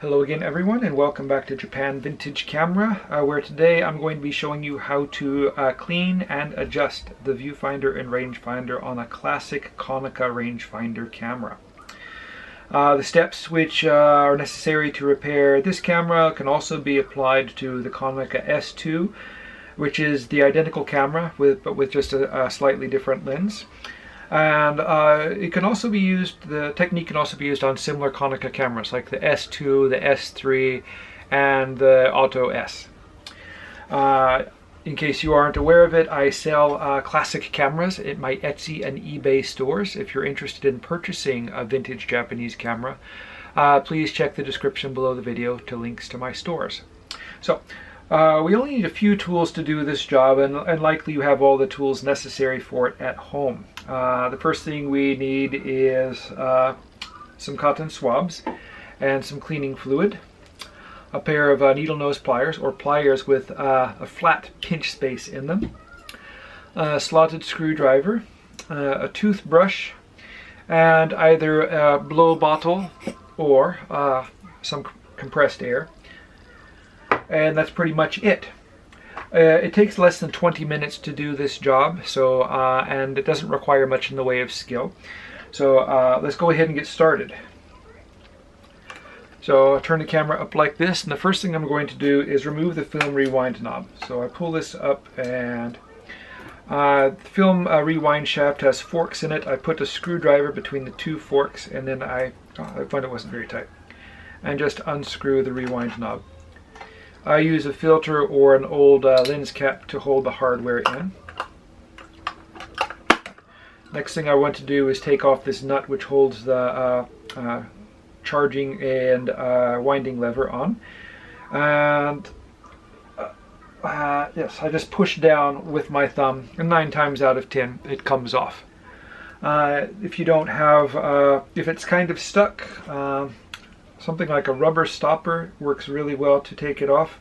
Hello again everyone, and welcome back to Japan Vintage Camera, where today I'm going to be showing you how to clean and adjust the viewfinder and rangefinder on a classic Konica rangefinder camera. The steps which are necessary to repair this camera can also be applied to the Konica S2, which is the identical camera but with just a slightly different lens. And it can also be used, the technique can also be used on similar Konica cameras like the S2, the S3, and the Auto S. In case you aren't aware of it, I sell classic cameras at my Etsy and eBay stores. If you're interested in purchasing a vintage Japanese camera, please check the description below the video to links to my stores. So, we only need a few tools to do this job, and likely you have all the tools necessary for it at home. The first thing we need is some cotton swabs and some cleaning fluid, a pair of needle nose pliers or pliers with a flat pinch space in them, a slotted screwdriver, a toothbrush, and either a blow bottle or some compressed air. And that's pretty much it. It takes less than 20 minutes to do this job, so and it doesn't require much in the way of skill. So let's go ahead and get started. So I'll turn the camera up like this, and the first thing I'm going to do is remove the film rewind knob. So I pull this up, and the film rewind shaft has forks in it. I put a screwdriver between the two forks, and then I found it wasn't very tight, and just unscrew the rewind knob. I use a filter or an old lens cap to hold the hardware in. Next thing I want to do is take off this nut which holds the charging and winding lever on. And yes, I just push down with my thumb, and 9 times out of 10 it comes off. If you don't have, if it's kind of stuck, something like a rubber stopper works really well to take it off.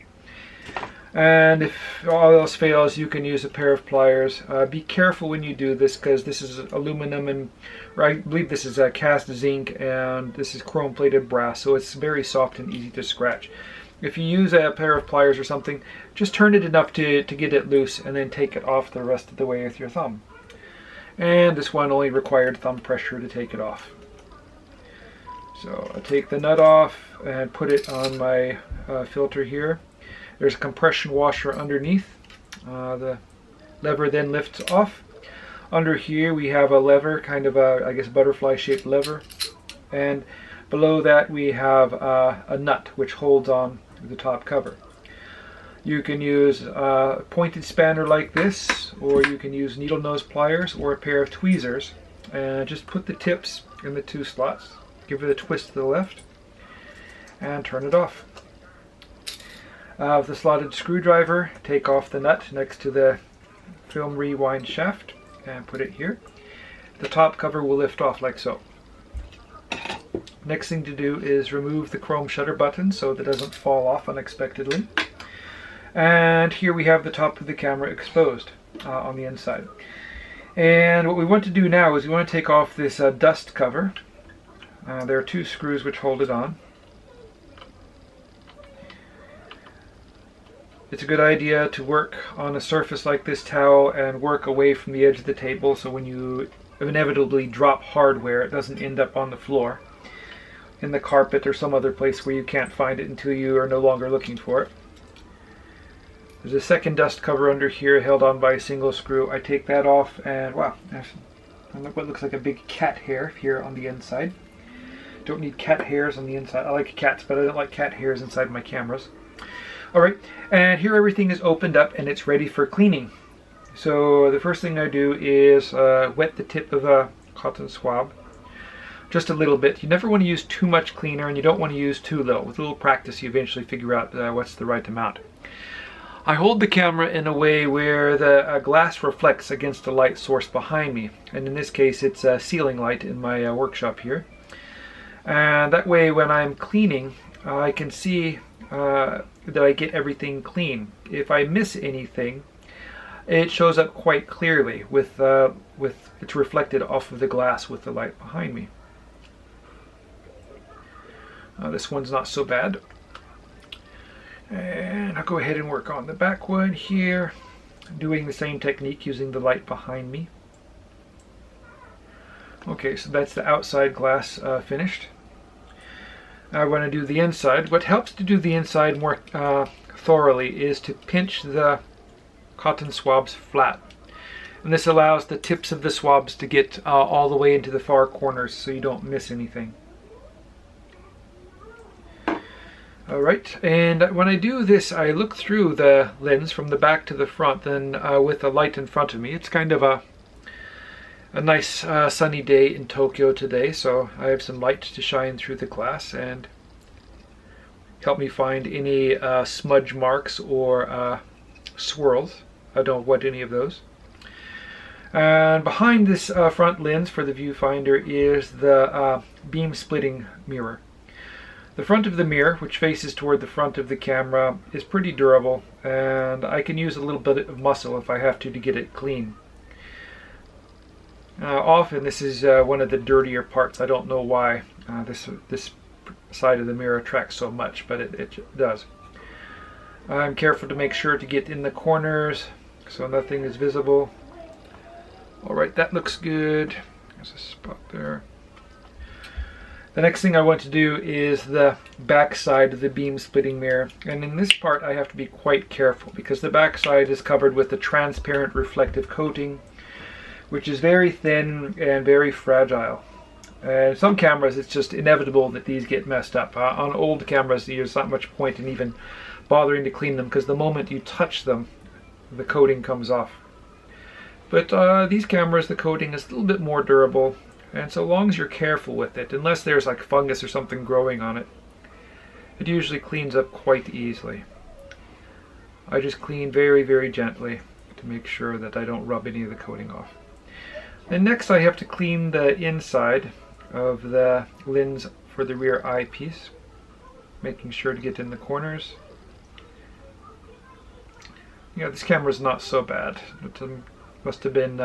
And if all else fails, you can use a pair of pliers. Be careful when you do this, because this is aluminum, and I believe this is cast zinc, and this is chrome plated brass, so it's very soft and easy to scratch. If you use a pair of pliers or something, just turn it enough to get it loose, and then take it off the rest of the way with your thumb. And this one only required thumb pressure to take it off. So I take the nut off and put it on my filter here. There's a compression washer underneath. The lever then lifts off. Under here we have a lever, kind of a, I guess, butterfly shaped lever. And below that we have a nut which holds on the top cover. You can use a pointed spanner like this, or you can use needle nose pliers or a pair of tweezers. And just put the tips in the 2 slots. Give it a twist to the left and turn it off. With the slotted screwdriver, take off the nut next to the film rewind shaft and put it here. The top cover will lift off like so. Next thing to do is remove the chrome shutter button so that it doesn't fall off unexpectedly. And here we have the top of the camera exposed on the inside. And what we want to do now is we want to take off this dust cover. There are 2 screws which hold it on. It's a good idea to work on a surface like this towel and work away from the edge of the table, so when you inevitably drop hardware, it doesn't end up on the floor, in the carpet, or some other place where you can't find it until you are no longer looking for it. There's a second dust cover under here held on by a single screw. I take that off, and wow, there's what looks like a big cat hair here on the inside. Don't need cat hairs on the inside. I like cats, but I don't like cat hairs inside my cameras. Alright, and here everything is opened up and it's ready for cleaning. So the first thing I do is wet the tip of a cotton swab. Just a little bit. You never want to use too much cleaner, and you don't want to use too little. With a little practice you eventually figure out what's the right amount. I hold the camera in a way where the glass reflects against the light source behind me. And in this case it's a ceiling light in my workshop here. And that way when I'm cleaning, I can see that I get everything clean. If I miss anything, it shows up quite clearly with it's reflected off of the glass with the light behind me. This one's not so bad. And I'll go ahead and work on the back one here, doing the same technique using the light behind me. Okay, so that's the outside glass finished. I want to do the inside. What helps to do the inside more thoroughly is to pinch the cotton swabs flat. And this allows the tips of the swabs to get all the way into the far corners so you don't miss anything. Alright, and when I do this, I look through the lens from the back to the front, then with the light in front of me. It's kind of a nice sunny day in Tokyo today, so I have some light to shine through the glass and help me find any smudge marks or swirls. I don't want any of those. And behind this front lens for the viewfinder is the beam splitting mirror. The front of the mirror, which faces toward the front of the camera, is pretty durable, and I can use a little bit of muscle if I have to get it clean. Often this is one of the dirtier parts. I don't know why this side of the mirror attracts so much, but it does. I'm careful to make sure to get in the corners so nothing is visible. Alright, that looks good. There's a spot there. The next thing I want to do is the back side of the beam splitting mirror, and in this part I have to be quite careful because the back side is covered with a transparent reflective coating, which is very thin and very fragile. Some cameras it's just inevitable that these get messed up. On old cameras there's not much point in even bothering to clean them because the moment you touch them the coating comes off. But these cameras, the coating is a little bit more durable, and so long as you're careful with it, unless there's like fungus or something growing on it, it usually cleans up quite easily. I just clean very, very gently to make sure that I don't rub any of the coating off. And next I have to clean the inside of the lens for the rear eyepiece, making sure to get in the corners. Yeah, this camera's not so bad. It must have been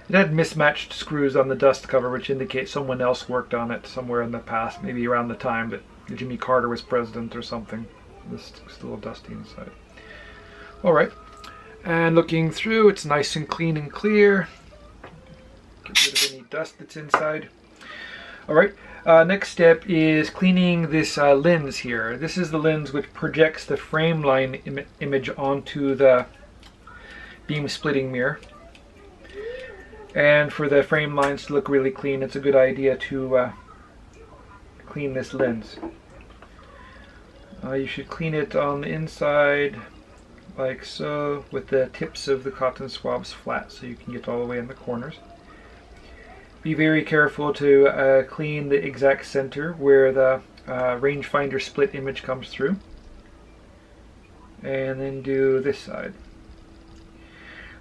it had mismatched screws on the dust cover, which indicates someone else worked on it somewhere in the past, maybe around the time that Jimmy Carter was president or something. This is still dusty inside. Alright, and looking through, it's nice and clean and clear. Get rid of any dust that's inside. Alright, next step is cleaning this lens here. This is the lens which projects the frame line image onto the beam splitting mirror. And for the frame lines to look really clean, it's a good idea to clean this lens. You should clean it on the inside like so, with the tips of the cotton swabs flat so you can get all the way in the corners. Be very careful to clean the exact center where the rangefinder split image comes through. And then do this side.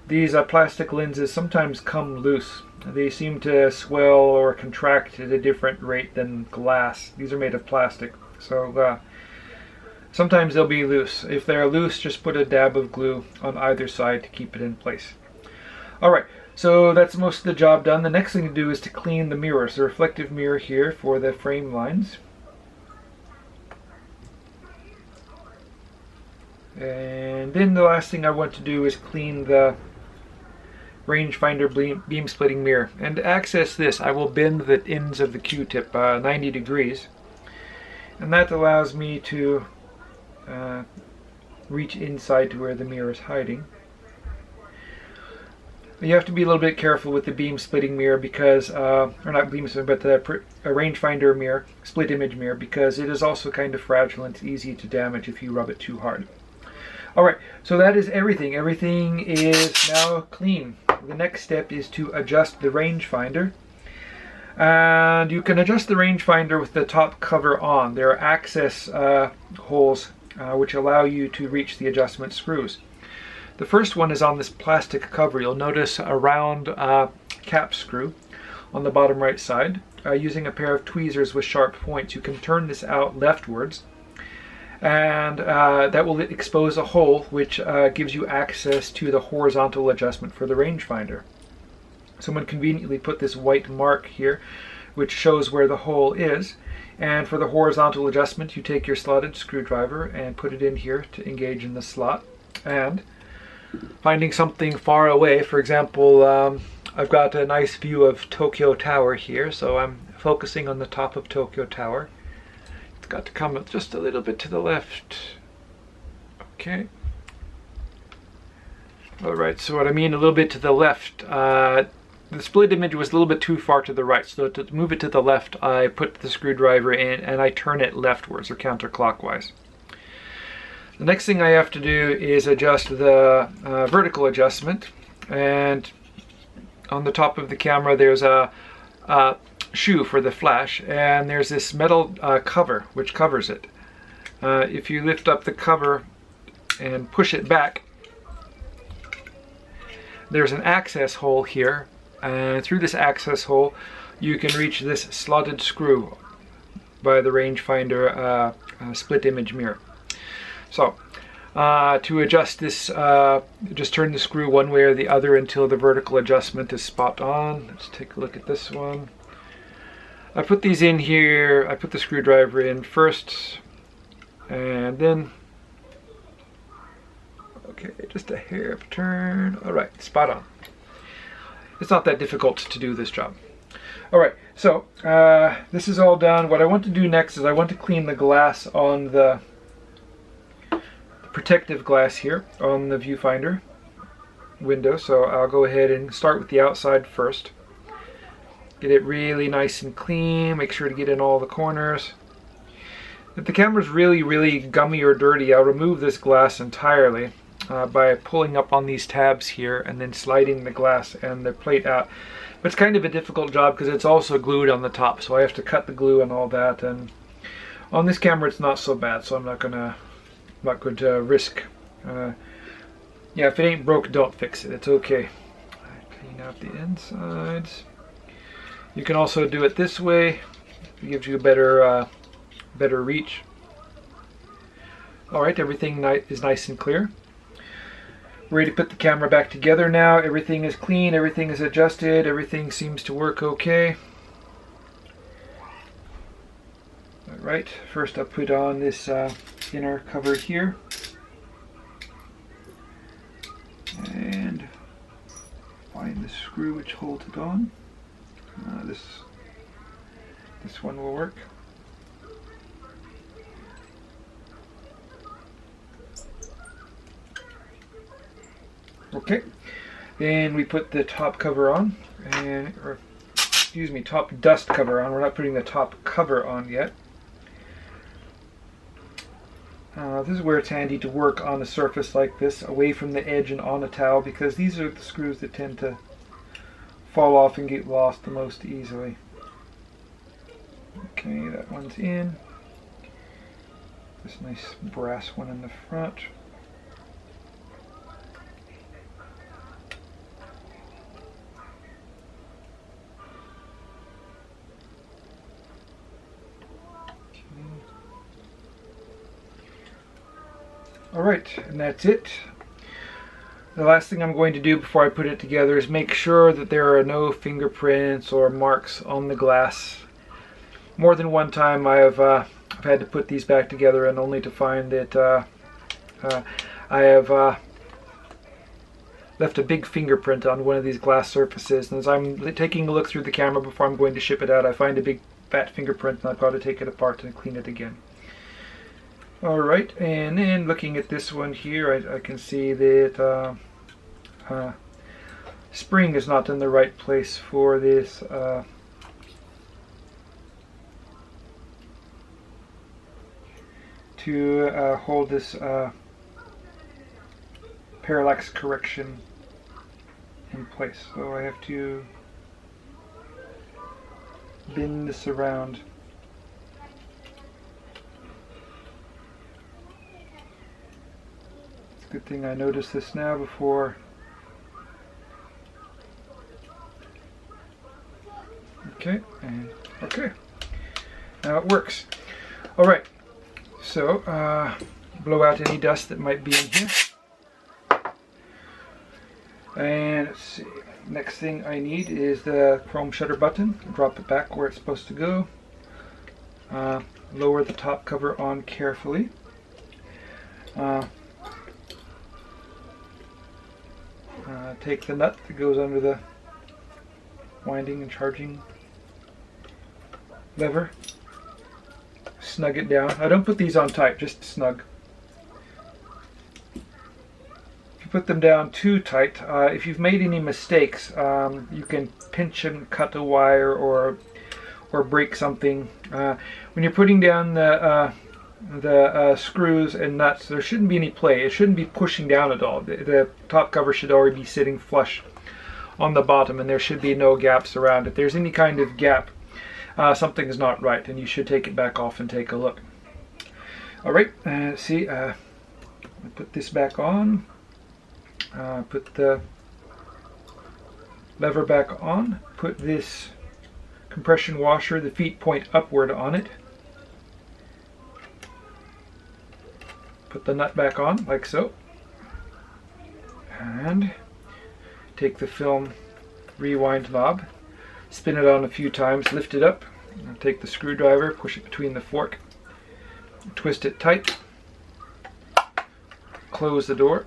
These plastic lenses sometimes come loose. They seem to swell or contract at a different rate than glass. These are made of plastic, so sometimes they'll be loose. If they're loose, just put a dab of glue on either side to keep it in place. Alright, so that's most of the job done. The next thing to do is to clean the mirrors. The reflective mirror here for the frame lines. And then the last thing I want to do is clean the rangefinder beam splitting mirror. And to access this, I will bend the ends of the Q-tip 90 degrees. And that allows me to reach inside to where the mirror is hiding. You have to be a little bit careful with the beam splitting mirror because, or not beam splitting, but the rangefinder mirror, split image mirror, because it is also kind of fragile and it's easy to damage if you rub it too hard. Alright, so that is everything. Everything is now clean. The next step is to adjust the rangefinder. And you can adjust the rangefinder with the top cover on. There are access holes which allow you to reach the adjustment screws. The first one is on this plastic cover. You'll notice a round cap screw on the bottom right side. Using a pair of tweezers with sharp points, you can turn this out leftwards. And that will expose a hole which gives you access to the horizontal adjustment for the rangefinder. Someone conveniently put this white mark here which shows where the hole is. And for the horizontal adjustment, you take your slotted screwdriver and put it in here to engage in the slot. And finding something far away, for example, I've got a nice view of Tokyo Tower here, so I'm focusing on the top of Tokyo Tower. It's got to come just a little bit to the left. Okay. Alright, so what I mean a little bit to the left, the split image was a little bit too far to the right, so to move it to the left, I put the screwdriver in and I turn it leftwards or counterclockwise. The next thing I have to do is adjust the vertical adjustment, and on the top of the camera there's a shoe for the flash, and there's this metal cover which covers it. If you lift up the cover and push it back, there's an access hole here, and through this access hole you can reach this slotted screw by the rangefinder split image mirror. So to adjust this, just turn the screw one way or the other until the vertical adjustment is spot on. Let's take a look at this one. I put these in here, I put the screwdriver in first, and then, okay, just a hair of turn. Alright, spot on. It's not that difficult to do this job. Alright, so this is all done. What I want to do next is I want to clean the glass on the protective glass here on the viewfinder window. So I'll go ahead and start with the outside first. Get it really nice and clean. Make sure to get in all the corners. If the camera's really gummy or dirty, I'll remove this glass entirely by pulling up on these tabs here and then sliding the glass and the plate out. But it's kind of a difficult job because it's also glued on the top, so I have to cut the glue and all that. And on this camera it's not so bad, so I'm not going to risk. Yeah, if it ain't broke, don't fix it. It's okay. Clean out the insides. You can also do it this way. It gives you a better reach. All right, everything is nice and clear. Ready to put the camera back together now. Everything is clean. Everything is adjusted. Everything seems to work okay. All right. First, I'll put on this inner cover here, and find the screw which holds it on. This one will work. Okay, then we put the top cover on, or excuse me, top dust cover on. We're not putting the top cover on yet. This is where it's handy to work on a surface like this, away from the edge and on a towel, because these are the screws that tend to fall off and get lost the most easily. Okay, that one's in. This nice brass one in the front. Alright, and that's it. The last thing I'm going to do before I put it together is make sure that there are no fingerprints or marks on the glass. More than one time I've had to put these back together and only to find that I have left a big fingerprint on one of these glass surfaces. And as I'm taking a look through the camera before I'm going to ship it out, I find a big fat fingerprint, and I've got to take it apart and clean it again. Alright, and then looking at this one here, I can see that spring is not in the right place for this to hold this parallax correction in place. So I have to bend this around. Good thing I noticed this now before. Okay, and okay. Now it works. Alright, so blow out any dust that might be in here. And let's see, next thing I need is the chrome shutter button. Drop it back where it's supposed to go. Lower the top cover on carefully. Take the nut that goes under the winding and charging lever. Snug it down. I don't put these on tight, just snug. If you put them down too tight, if you've made any mistakes, you can pinch and cut a wire or break something. When you're putting down the screws and nuts, there shouldn't be any play. It shouldn't be pushing down at all. The top cover should already be sitting flush on the bottom, and there should be no gaps around it. If there's any kind of gap, something is not right, and you should take it back off and take a look. Alright, see, put this back on, put the lever back on, put this compression washer, the feet point upward on it. Put the nut back on, like so. And take the film rewind knob, spin it on a few times, lift it up, and take the screwdriver, push it between the fork, twist it tight, close the door.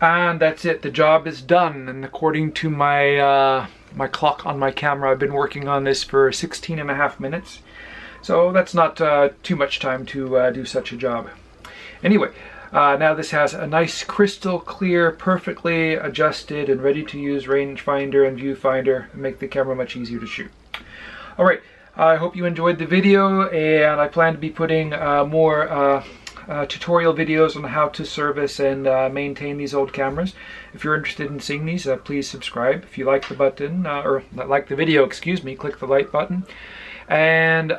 And that's it, the job is done. And according to my my clock on my camera, I've been working on this for 16.5 minutes. So that's not too much time to do such a job. Anyway, now this has a nice crystal clear, perfectly adjusted and ready to use rangefinder and viewfinder and make the camera much easier to shoot. Alright, I hope you enjoyed the video, and I plan to be putting more tutorial videos on how to service and maintain these old cameras. If you're interested in seeing these, please subscribe. If you like the button, or like the video, excuse me, click the like button. And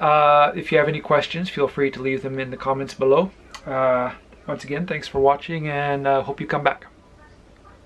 if you have any questions, feel free to leave them in the comments below. Once again, thanks for watching, and hope you come back.